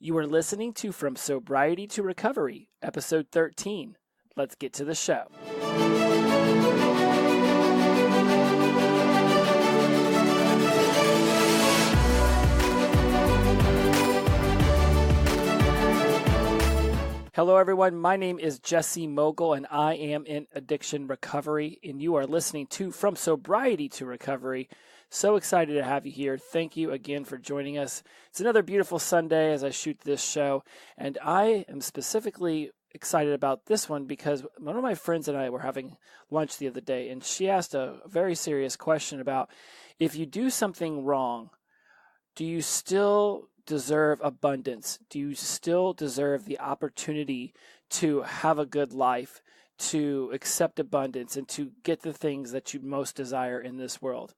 You are listening to From Sobriety to Recovery, Episode 13. Let's get to the show. Hello, everyone. My name is Jesse Mogul, and I am in addiction recovery, and you are listening to From Sobriety to Recovery. So excited to have you here. Thank you again for joining us. It's another beautiful Sunday as I shoot this show, and I am specifically excited about this one because one of my friends and I were having lunch the other day, and she asked a very serious question about if you do something wrong, do you still deserve abundance? Do you still deserve the opportunity to have a good life, to accept abundance, and to get the things that you most desire in this world?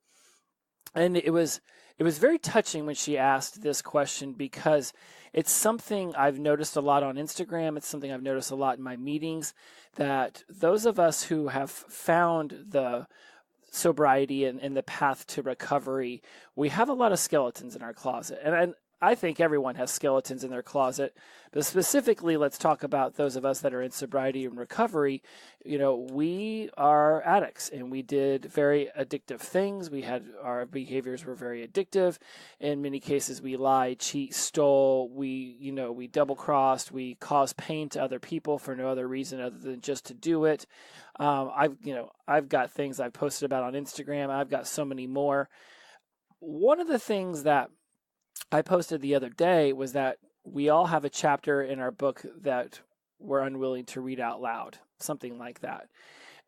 And it was very touching when she asked this question because it's something I've noticed a lot on Instagram. It's something I've noticed a lot in my meetings, that those of us who have found the sobriety and the path to recovery, we have a lot of skeletons in our closet. And I think everyone has skeletons in their closet, but specifically, let's talk about those of us that are in sobriety and recovery. You know, we are addicts and we did very addictive things. Our behaviors were very addictive. In many cases, we lied, cheat, stole. We double crossed. We caused pain to other people for no other reason other than just to do it. I've got things I've posted about on Instagram. I've got so many more. One of the things that I posted the other day was that we all have a chapter in our book that we're unwilling to read out loud, something like that.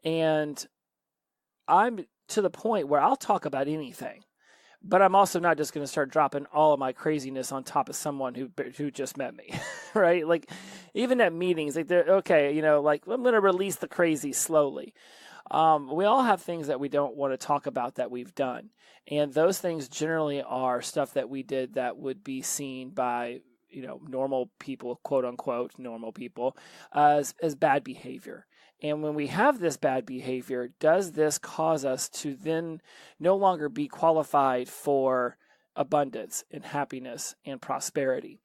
And I'm to the point where I'll talk about anything, but I'm also not just going to start dropping all of my craziness on top of someone who just met me, right? Like even at meetings, like they're okay, like I'm going to release the crazy slowly. We all have things that we don't want to talk about that we've done. And those things generally are stuff that we did that would be seen by, normal people, quote unquote, normal people, as bad behavior. And when we have this bad behavior, does this cause us to then no longer be qualified for abundance and happiness and prosperity?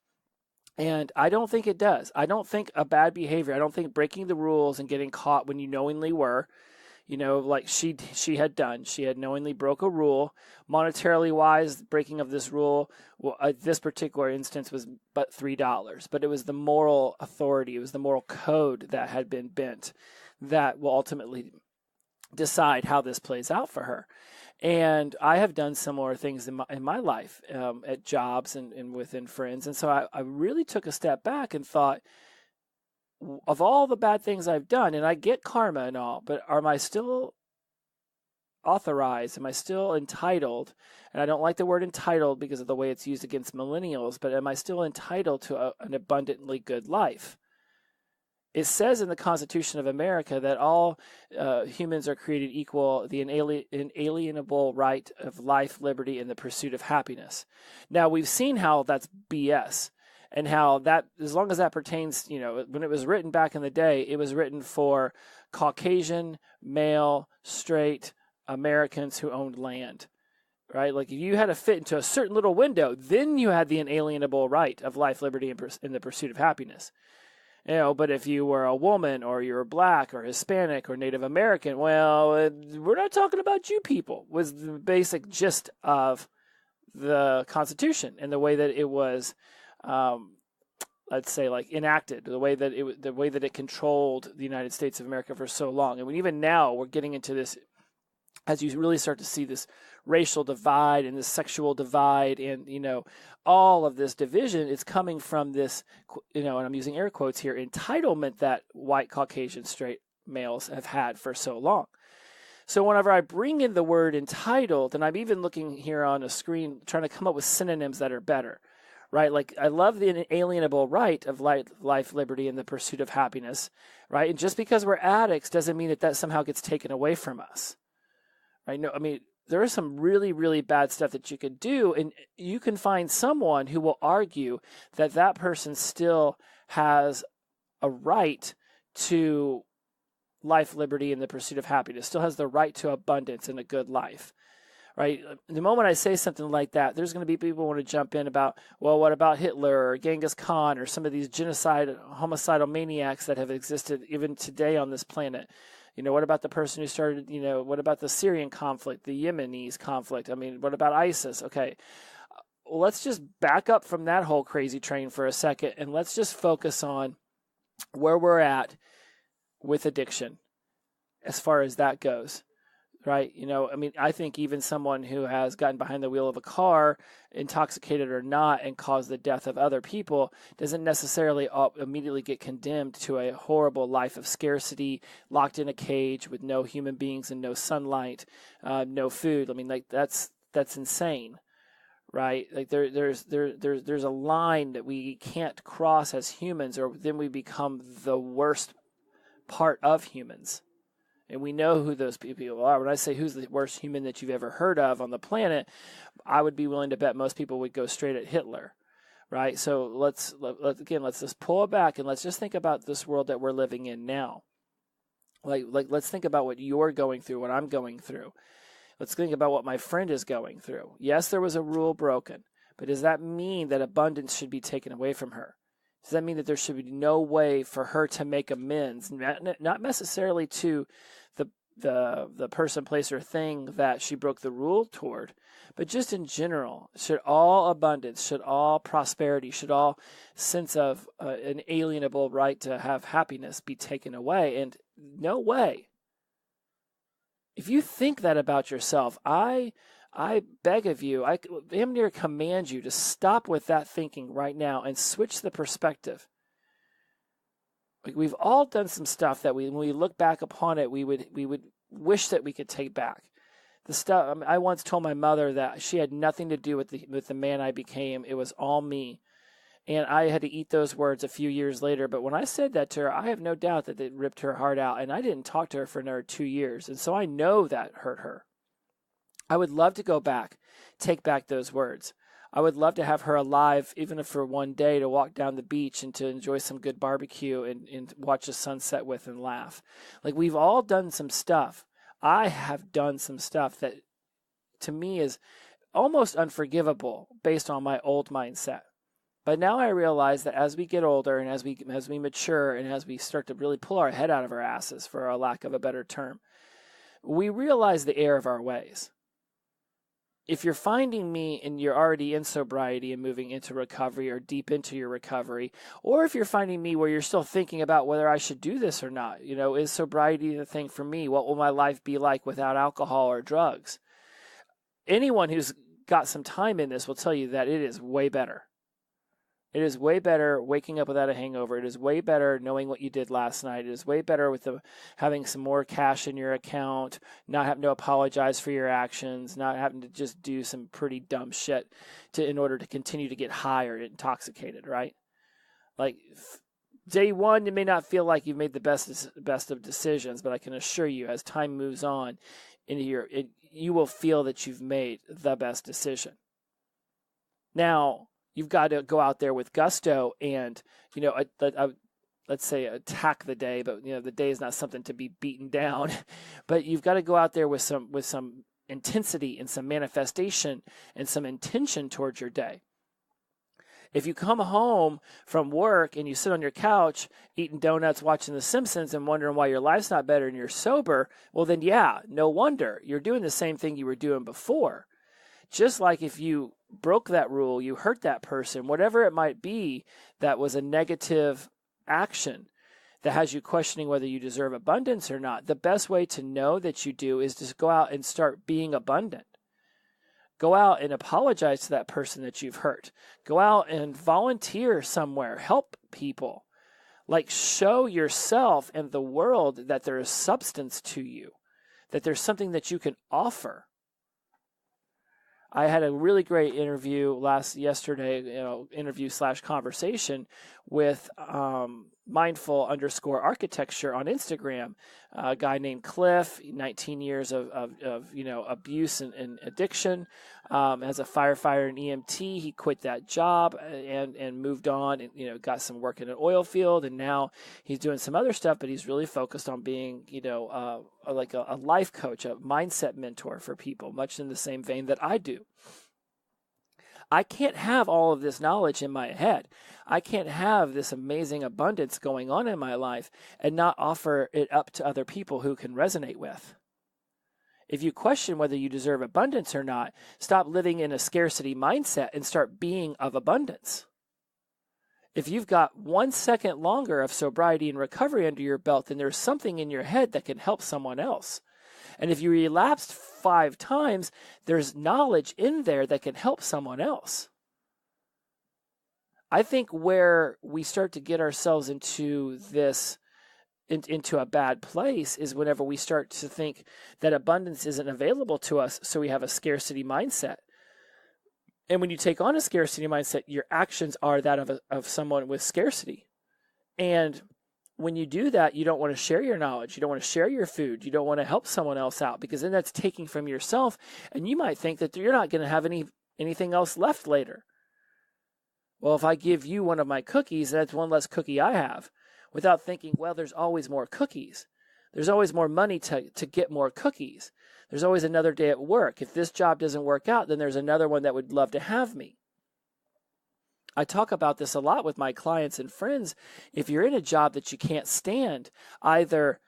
And I don't think it does. I don't think a bad behavior, I don't think breaking the rules and getting caught when you knowingly were, like she had done. She had knowingly broke a rule. Monetarily wise, breaking of this rule, this particular instance was but $3. But it was the moral authority, it was the moral code that had been bent that will ultimately decide how this plays out for her. And I have done similar things in my life, at jobs and within friends. And so I really took a step back and thought, of all the bad things I've done, and I get karma and all, but am I still authorized? Am I still entitled? And I don't like the word entitled because of the way it's used against millennials, but am I still entitled to an abundantly good life? It says in the Constitution of America that all humans are created equal, the inalienable right of life, liberty, and the pursuit of happiness. Now, we've seen how that's BS. And how that, as long as that pertains, when it was written back in the day, it was written for Caucasian, male, straight Americans who owned land, right? Like if you had to fit into a certain little window, then you had the inalienable right of life, liberty, and the pursuit of happiness. But if you were a woman or you were black or Hispanic or Native American, well, we're not talking about you people, was the basic gist of the Constitution and the way that it was let's say like enacted, the way that it controlled the United States of America for so long. And even now we're getting into this, as you really start to see this racial divide and this sexual divide and, all of this division, it's coming from this, and I'm using air quotes here, entitlement that white Caucasian straight males have had for so long. So whenever I bring in the word entitled, and I'm even looking here on a screen trying to come up with synonyms that are better, right? Like I love the inalienable right of life, liberty, and the pursuit of happiness, right? And just because we're addicts doesn't mean that somehow gets taken away from us, right? No, I mean, there is some really, really bad stuff that you could do, and you can find someone who will argue that that person still has a right to life, liberty, and the pursuit of happiness, still has the right to abundance and a good life, right? The moment I say something like that, there's going to be people who want to jump in about, well, what about Hitler or Genghis Khan or some of these homicidal maniacs that have existed even today on this planet? What about the person who started, what about the Syrian conflict, the Yemenis conflict? I mean, what about ISIS? Okay, well, let's just back up from that whole crazy train for a second, and let's just focus on where we're at with addiction as far as that goes. Right. I think even someone who has gotten behind the wheel of a car, intoxicated or not, and caused the death of other people doesn't necessarily immediately get condemned to a horrible life of scarcity, locked in a cage with no human beings and no sunlight, no food. I mean, like that's insane. Right. Like there's a line that we can't cross as humans, or then we become the worst part of humans. And we know who those people are. When I say who's the worst human that you've ever heard of on the planet, I would be willing to bet most people would go straight at Hitler, right? So let's just pull it back and let's just think about this world that we're living in now. Like let's think about what you're going through, what I'm going through. Let's think about what my friend is going through. Yes, there was a rule broken, but does that mean that abundance should be taken away from her? Does that mean that there should be no way for her to make amends? Not necessarily to the person, place, or thing that she broke the rule toward, but just in general. Should all abundance, should all prosperity, should all sense of an alienable right to have happiness be taken away? And no way. If you think that about yourself, I beg of you, I damn near command you to stop with that thinking right now and switch the perspective. Like, we've all done some stuff that when we look back upon it, we would wish that we could take back. The stuff I once told my mother that she had nothing to do with the man I became. It was all me. And I had to eat those words a few years later. But when I said that to her, I have no doubt that it ripped her heart out. And I didn't talk to her for another 2 years. And so I know that hurt her. I would love to go back, take back those words. I would love to have her alive, even if for one day, to walk down the beach and to enjoy some good barbecue and watch the sunset with and laugh. Like, we've all done some stuff. I have done some stuff that, to me, is almost unforgivable based on my old mindset. But now I realize that as we get older and as we mature and as we start to really pull our head out of our asses, for a lack of a better term, we realize the error of our ways. If you're finding me and you're already in sobriety and moving into recovery or deep into your recovery, or if you're finding me where you're still thinking about whether I should do this or not, is sobriety the thing for me? What will my life be like without alcohol or drugs? Anyone who's got some time in this will tell you that it is way better. It is way better waking up without a hangover. It is way better knowing what you did last night. It is way better with having some more cash in your account, not having to apologize for your actions, not having to just do some pretty dumb shit in order to continue to get high or intoxicated, right? Like, day one, you may not feel like you've made the best of decisions, but I can assure you, as time moves on, you will feel that you've made the best decision. Now, you've got to go out there with gusto and, let's say attack the day, but the day is not something to be beaten down. But you've got to go out there with some intensity and some manifestation and some intention towards your day. If you come home from work and you sit on your couch eating donuts, watching The Simpsons, and wondering why your life's not better and you're sober, well then, yeah, no wonder. You're doing the same thing you were doing before. Just like if you broke that rule, you hurt that person, whatever it might be, that was a negative action that has you questioning whether you deserve abundance or not. The best way to know that you do is to go out and start being abundant. Go out and apologize to that person that you've hurt. Go out and volunteer somewhere. Help people. Like, show yourself and the world that there is substance to you, that there's something that you can offer. I had a really great interview yesterday, interview/conversation with mindful_architecture on Instagram. A guy named Cliff, 19 years of abuse and addiction. As a firefighter and EMT, he quit that job and moved on and got some work in an oil field, and now he's doing some other stuff. But he's really focused on being like a life coach, a mindset mentor for people, much in the same vein that I do. I can't have all of this knowledge in my head. I can't have this amazing abundance going on in my life and not offer it up to other people who can resonate with. If you question whether you deserve abundance or not, stop living in a scarcity mindset and start being of abundance. If you've got 1 second longer of sobriety and recovery under your belt, then there's something in your head that can help someone else. And if you relapsed 5 times, there's knowledge in there that can help someone else. I think where we start to get ourselves into a bad place is whenever we start to think that abundance isn't available to us, so we have a scarcity mindset. And when you take on a scarcity mindset, your actions are that of someone with scarcity. And when you do that, you don't want to share your knowledge. You don't want to share your food. You don't want to help someone else out, because then that's taking from yourself, and you might think that you're not going to have anything else left later. Well, if I give you one of my cookies, that's one less cookie I have, without thinking, well, there's always more cookies. There's always more money to get more cookies. There's always another day at work. If this job doesn't work out, then there's another one that would love to have me. I talk about this a lot with my clients and friends. If you're in a job that you can't stand, either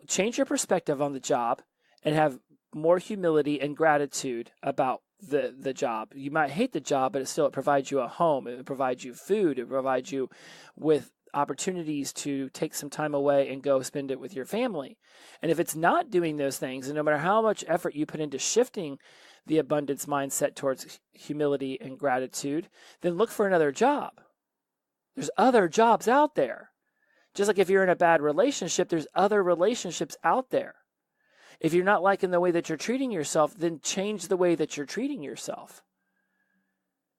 change your perspective on the job and have more humility and gratitude about the job. You might hate the job, but it provides you a home. It provides you food. It provides you with opportunities to take some time away and go spend it with your family. And if it's not doing those things, and no matter how much effort you put into shifting the abundance mindset towards humility and gratitude, then look for another job. There's other jobs out there. Just like if you're in a bad relationship, there's other relationships out there. If you're not liking the way that you're treating yourself, then change the way that you're treating yourself.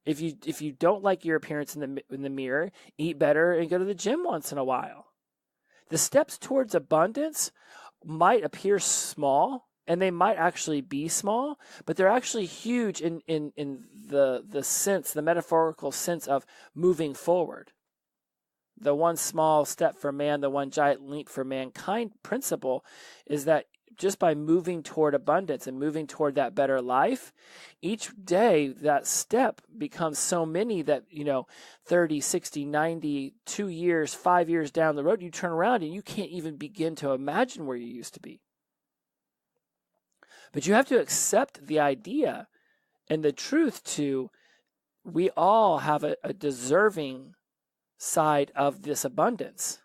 If you don't like your appearance in the mirror, eat better and go to the gym once in a while. The steps towards abundance might appear small, and they might actually be small, but they're actually huge in the sense, the metaphorical sense of moving forward. The one small step for man, the one giant leap for mankind principle is that just by moving toward abundance and moving toward that better life, each day that step becomes so many that, 30, 60, 90, 2 years, 5 years down the road, you turn around and you can't even begin to imagine where you used to be. But you have to accept the idea and the truth we all have a deserving side of this abundance.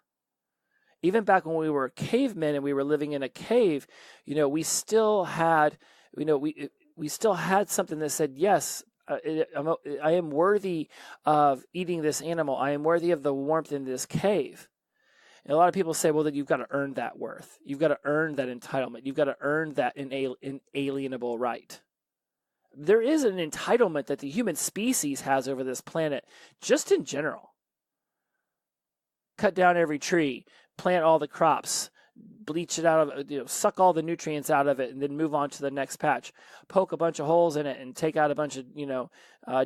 Even back when we were cavemen and we were living in a cave, we still had, we still had something that said, yes, I am worthy of eating this animal. I am worthy of the warmth in this cave. And a lot of people say, well, then you've got to earn that worth. You've got to earn that entitlement. You've got to earn that inalienable right. There is an entitlement that the human species has over this planet, just in general. Cut down every tree, plant all the crops, bleach it out of, suck all the nutrients out of it, and then move on to the next patch. Poke a bunch of holes in it and take out a bunch of,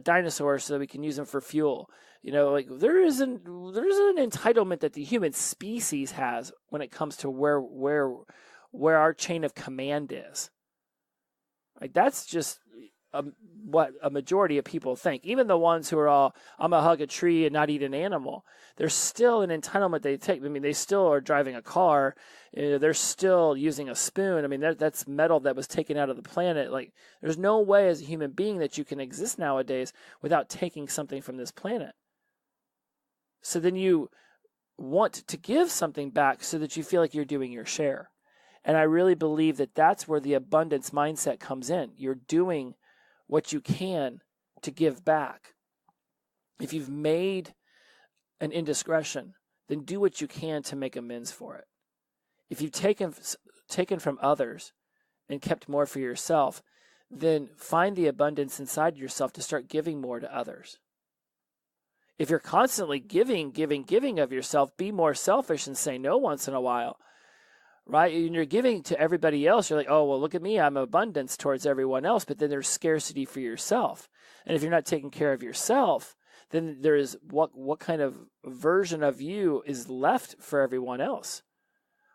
dinosaurs so that we can use them for fuel. There is an entitlement that the human species has when it comes to where our chain of command is. Like, that's just what a majority of people think. Even the ones who are all, I'm going to hug a tree and not eat an animal. There's still an entitlement they take. I mean, they still are driving a car. They're still using a spoon. I mean, that's metal that was taken out of the planet. Like, there's no way as a human being that you can exist nowadays without taking something from this planet. So then you want to give something back so that you feel like you're doing your share. And I really believe that that's where the abundance mindset comes in. You're doing what you can to give back. If you've made an indiscretion, then do what you can to make amends for it. If you've taken from others and kept more for yourself, then find the abundance inside yourself to start giving more to others. If you're constantly giving of yourself, be more selfish and say no once in a while, right? And you're giving to everybody else. You're like, oh, well, look at me. I'm abundance towards everyone else. But then there's scarcity for yourself. And if you're not taking care of yourself, then there is what kind of version of you is left for everyone else?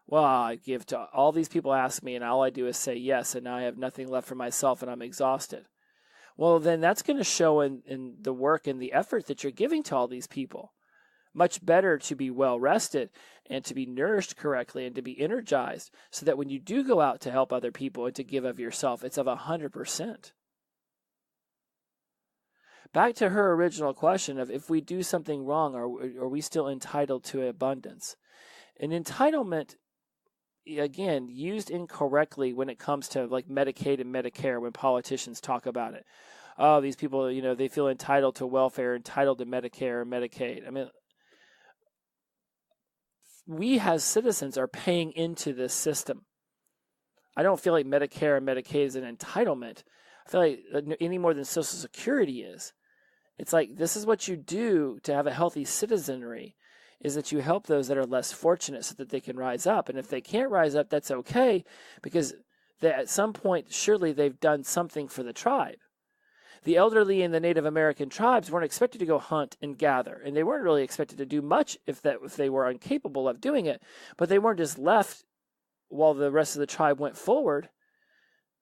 Well, I give to all these people ask me, and all I do is say yes, and now I have nothing left for myself, and I'm exhausted. Well, then that's going to show in the work and the effort that you're giving to all these people. Much better to be well rested and to be nourished correctly and to be energized so that when you do go out to help other people and to give of yourself, it's of 100%. Back to her original question of if we do something wrong, are we still entitled to abundance? An entitlement, again, used incorrectly when it comes to like Medicaid and Medicare, when politicians talk about it. Oh, these people, they feel entitled to welfare, entitled to Medicare or Medicaid. I mean, we as citizens are paying into this system. I don't feel like Medicare and Medicaid is an entitlement. I feel like any more than Social Security is. It's like this is what you do to have a healthy citizenry, is that you help those that are less fortunate so that they can rise up. And if they can't rise up, that's okay, because at some point, surely they've done something for the tribe. The elderly in the Native American tribes weren't expected to go hunt and gather, and they weren't really expected to do much if they were incapable of doing it. But they weren't just left while the rest of the tribe went forward,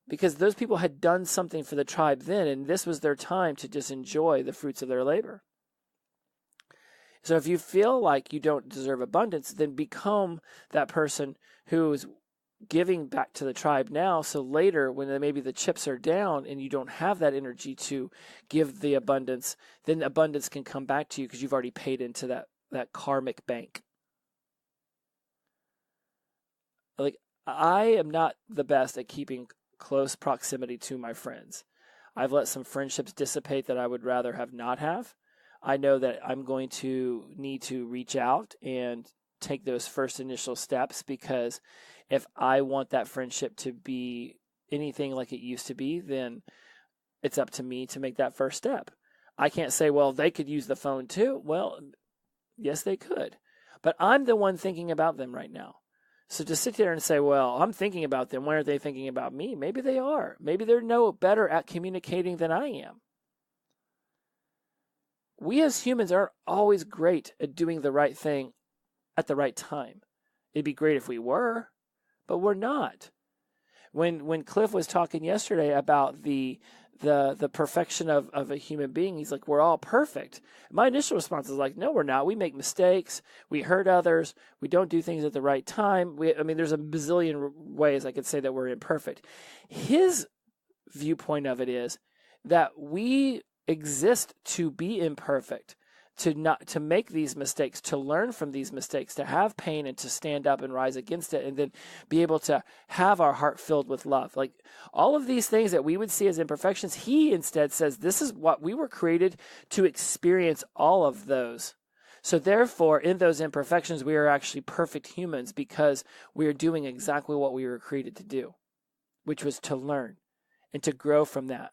because those people had done something for the tribe then, and this was their time to just enjoy the fruits of their labor. So if you feel like you don't deserve abundance, then become that person who's giving back to the tribe now, so later when maybe the chips are down and you don't have that energy to give the abundance, then abundance can come back to you because you've already paid into that karmic bank. Like, I am not the best at keeping close proximity to my friends. I've let some friendships dissipate that I would rather have not have. I know that I'm going to need to reach out and take those first initial steps, because if I want that friendship to be anything like it used to be, then it's up to me to make that first step. I can't say, well, they could use the phone too. Well, yes, they could. But I'm the one thinking about them right now. So to sit there and say, well, I'm thinking about them, why aren't they thinking about me? Maybe they are. Maybe they're no better at communicating than I am. We as humans aren't always great at doing the right thing at the right time. It'd be great if we were, but we're not. When Cliff was talking yesterday about the perfection of a human being, he's like, we're all perfect. My initial response is like, no, we're not. We make mistakes. We hurt others. We don't do things at the right time. There's a bazillion ways I could say that we're imperfect. His viewpoint of it is that we exist to be imperfect, to make these mistakes, to learn from these mistakes, to have pain and to stand up and rise against it, and then be able to have our heart filled with love. Like all of these things that we would see as imperfections, he instead says this is what we were created to experience, all of those. So therefore, in those imperfections, we are actually perfect humans because we are doing exactly what we were created to do, which was to learn and to grow from that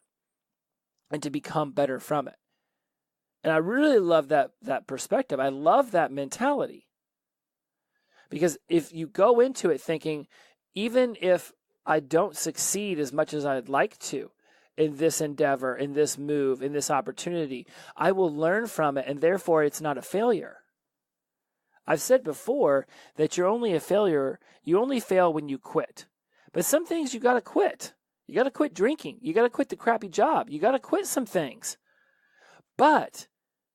and to become better from it. And I really love that perspective. I love that mentality. Because if you go into it thinking, even if I don't succeed as much as I'd like to in this endeavor, in this move, in this opportunity, I will learn from it, and therefore it's not a failure. I've said before that you're only a failure, you only fail when you quit. But some things you got to quit. You got to quit drinking. You got to quit the crappy job. You got to quit some things. But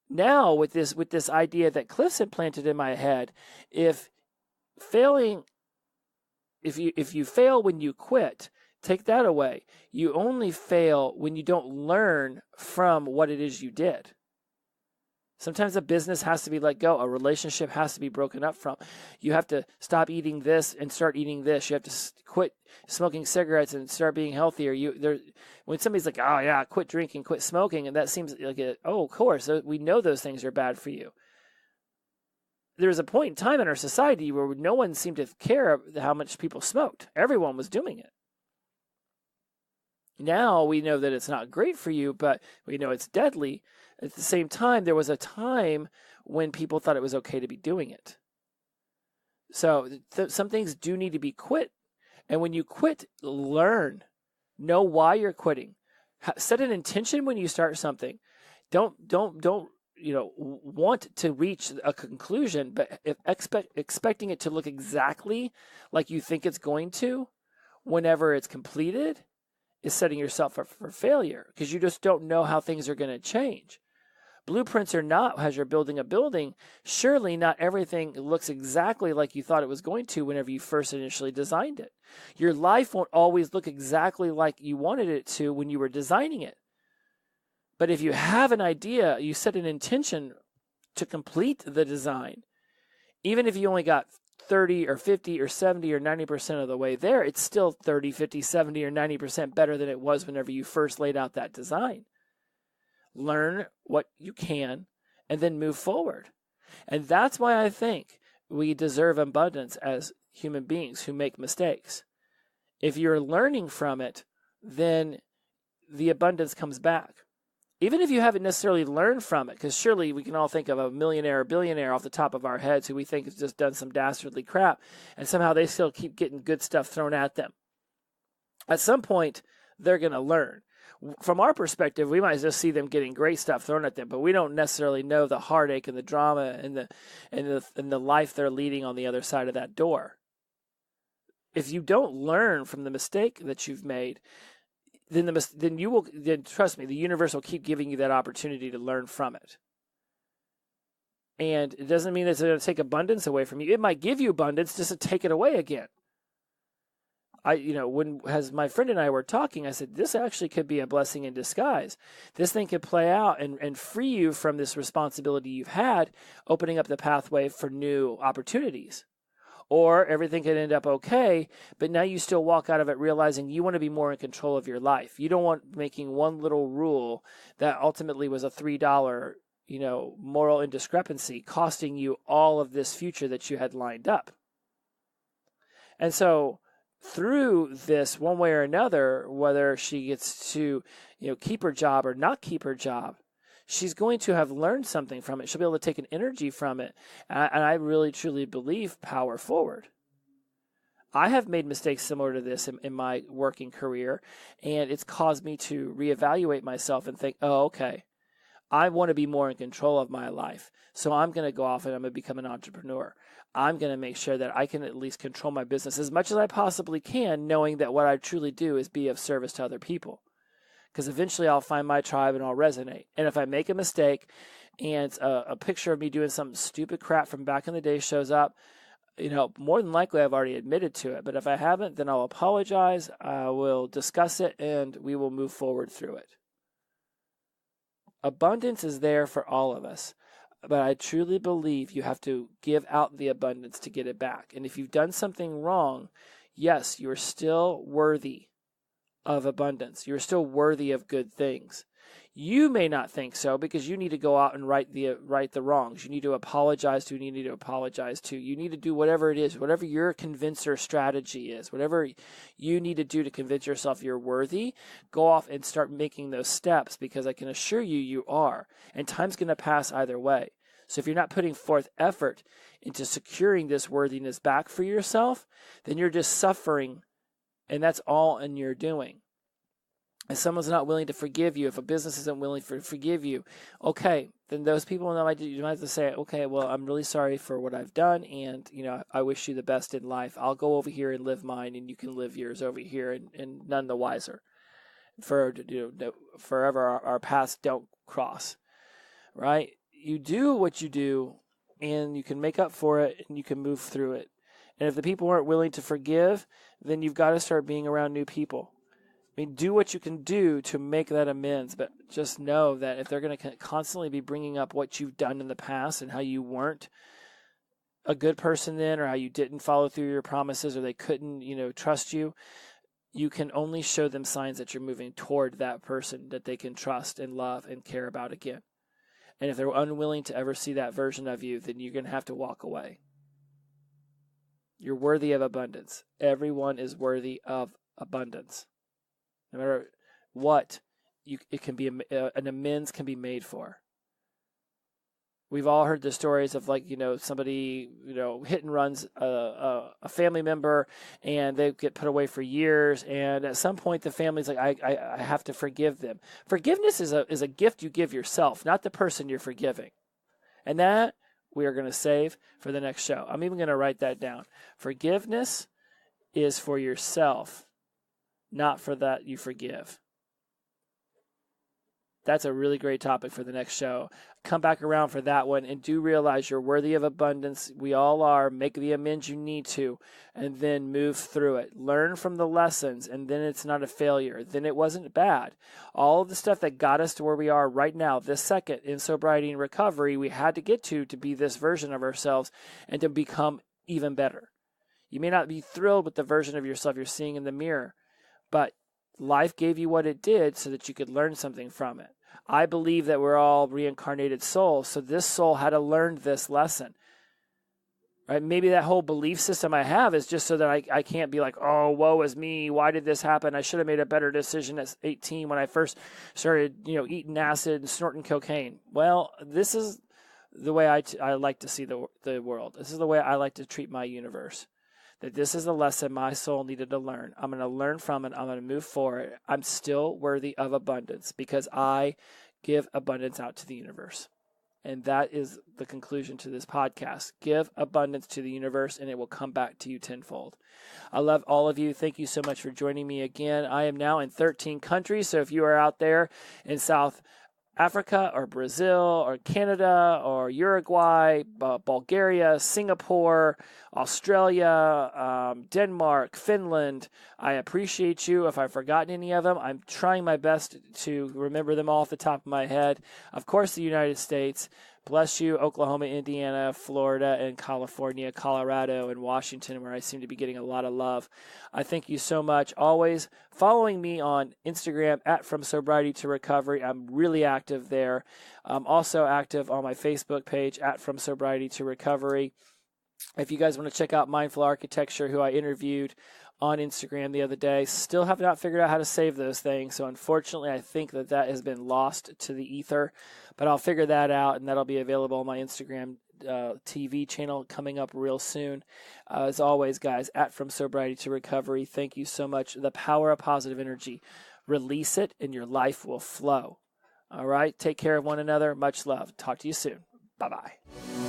now with this idea that Cliff's implanted in my head, if you fail when you quit, take that away. You only fail when you don't learn from what it is you did. Sometimes a business has to be let go. A relationship has to be broken up from. You have to stop eating this and start eating this. You have to quit smoking cigarettes and start being healthier. When somebody's like, oh yeah, quit drinking, quit smoking, and that seems like of course, we know those things are bad for you. There was a point in time in our society where no one seemed to care how much people smoked. Everyone was doing it. Now we know that it's not great for you, but we know it's deadly. At the same time, there was a time when people thought it was okay to be doing it. So some things do need to be quit. And when you quit, learn. Know why you're quitting. Set an intention when you start something. Don't want to reach a conclusion, but if expecting it to look exactly like you think it's going to whenever it's completed is setting yourself up for failure, because you just don't know how things are going to change. Blueprints or not, as you're building a building, surely not everything looks exactly like you thought it was going to whenever you first initially designed it. Your life won't always look exactly like you wanted it to when you were designing it. But if you have an idea, you set an intention to complete the design, even if you only got 30 or 50 or 70 or 90% of the way there, it's still 30, 50, 70 or 90% better than it was whenever you first laid out that design. Learn what you can and then move forward. And that's why I think we deserve abundance as human beings who make mistakes. If you're learning from it, then the abundance comes back. Even if you haven't necessarily learned from it, because surely we can all think of a millionaire or billionaire off the top of our heads who we think has just done some dastardly crap, and somehow they still keep getting good stuff thrown at them. At some point, they're going to learn. From our perspective, we might just see them getting great stuff thrown at them, but we don't necessarily know the heartache and the drama and the life they're leading on the other side of that door. If you don't learn from the mistake that you've made, then trust me, the universe will keep giving you that opportunity to learn from it. And it doesn't mean it's going to take abundance away from you. It might give you abundance just to take it away again. As my friend and I were talking, I said, this actually could be a blessing in disguise. This thing could play out and free you from this responsibility you've had, opening up the pathway for new opportunities. Or everything could end up okay, but now you still walk out of it realizing you want to be more in control of your life. You don't want making one little rule that ultimately was a $3, moral indiscrepancy, costing you all of this future that you had lined up. And so through this, one way or another, whether she gets to, keep her job or not keep her job, she's going to have learned something from it. She'll be able to take an energy from it. And I really, truly believe power forward. I have made mistakes similar to this in my working career, and it's caused me to reevaluate myself and think, oh, okay, I want to be more in control of my life. So I'm going to go off and I'm going to become an entrepreneur. I'm going to make sure that I can at least control my business as much as I possibly can, knowing that what I truly do is be of service to other people. Because eventually I'll find my tribe and I'll resonate. And if I make a mistake and a picture of me doing some stupid crap from back in the day shows up, more than likely I've already admitted to it. But if I haven't, then I'll apologize. I will discuss it and we will move forward through it. Abundance is there for all of us. But I truly believe you have to give out the abundance to get it back. And if you've done something wrong, yes, you're still worthy of abundance. You're still worthy of good things. You may not think so because you need to go out and right the wrongs. You need to apologize to who you need to apologize to. You need to do whatever it is, whatever your convincer strategy is, whatever you need to do to convince yourself you're worthy, go off and start making those steps, because I can assure you, you are. And time's going to pass either way. So if you're not putting forth effort into securing this worthiness back for yourself, then you're just suffering, and that's all in your doing. If someone's not willing to forgive you, if a business isn't willing to forgive you, okay, then those people you might have to say, okay, well, I'm really sorry for what I've done, and I wish you the best in life. I'll go over here and live mine, and you can live yours over here, and none the wiser. Forever our paths don't cross, right? You do what you do, and you can make up for it, and you can move through it. And if the people aren't willing to forgive, then you've got to start being around new people. I mean, do what you can do to make that amends, but just know that if they're going to constantly be bringing up what you've done in the past and how you weren't a good person then, or how you didn't follow through your promises, or they couldn't, trust you, you can only show them signs that you're moving toward that person that they can trust and love and care about again. And if they're unwilling to ever see that version of you, then you're going to have to walk away. You're worthy of abundance. Everyone is worthy of abundance. No matter what it can be, an amends can be made for. We've all heard the stories of somebody, hit and runs a family member and they get put away for years. And at some point the family's like, I have to forgive them. Forgiveness is a gift you give yourself, not the person you're forgiving. And that we are going to save for the next show. I'm even going to write that down. Forgiveness is for yourself, not for that you forgive. That's a really great topic for the next show. Come back around for that one, and do realize you're worthy of abundance. We all are. Make the amends you need to, and then move through it. Learn from the lessons, and then it's not a failure. Then it wasn't bad. All of the stuff that got us to where we are right now, this second, in sobriety and recovery, we had to get to be this version of ourselves and to become even better. You may not be thrilled with the version of yourself you're seeing in the mirror, but life gave you what it did so that you could learn something from it. I believe that we're all reincarnated souls, so this soul had to learn this lesson. Right? Maybe that whole belief system I have is just so that I can't be like, oh, woe is me. Why did this happen? I should have made a better decision at 18 when I first started, eating acid and snorting cocaine. Well, this is the way I like to see the world. This is the way I like to treat my universe. That this is the lesson my soul needed to learn. I'm going to learn from it. I'm going to move forward. I'm still worthy of abundance because I give abundance out to the universe. And that is the conclusion to this podcast. Give abundance to the universe and it will come back to you tenfold. I love all of you. Thank you so much for joining me again. I am now in 13 countries. So if you are out there in South Africa or Brazil or Canada or Uruguay, Bulgaria, Singapore, Australia, Denmark, Finland, I appreciate you. If I've forgotten any of them, I'm trying my best to remember them all off the top of my head. Of course, the United States. Bless you, Oklahoma, Indiana, Florida, and California, Colorado, and Washington, where I seem to be getting a lot of love. I thank you so much. Always following me on Instagram at From Sobriety to Recovery. I'm really active there. I'm also active on my Facebook page at From Sobriety to Recovery. If you guys want to check out Mindful Architecture, who I interviewed on Instagram the other day, still have not figured out how to save those things. So unfortunately, I think that has been lost to the ether, but I'll figure that out and that'll be available on my Instagram TV channel coming up real soon. As always, guys, at From Sobriety to Recovery, thank you so much. The power of positive energy. Release it and your life will flow. All right. Take care of one another. Much love. Talk to you soon. Bye-bye.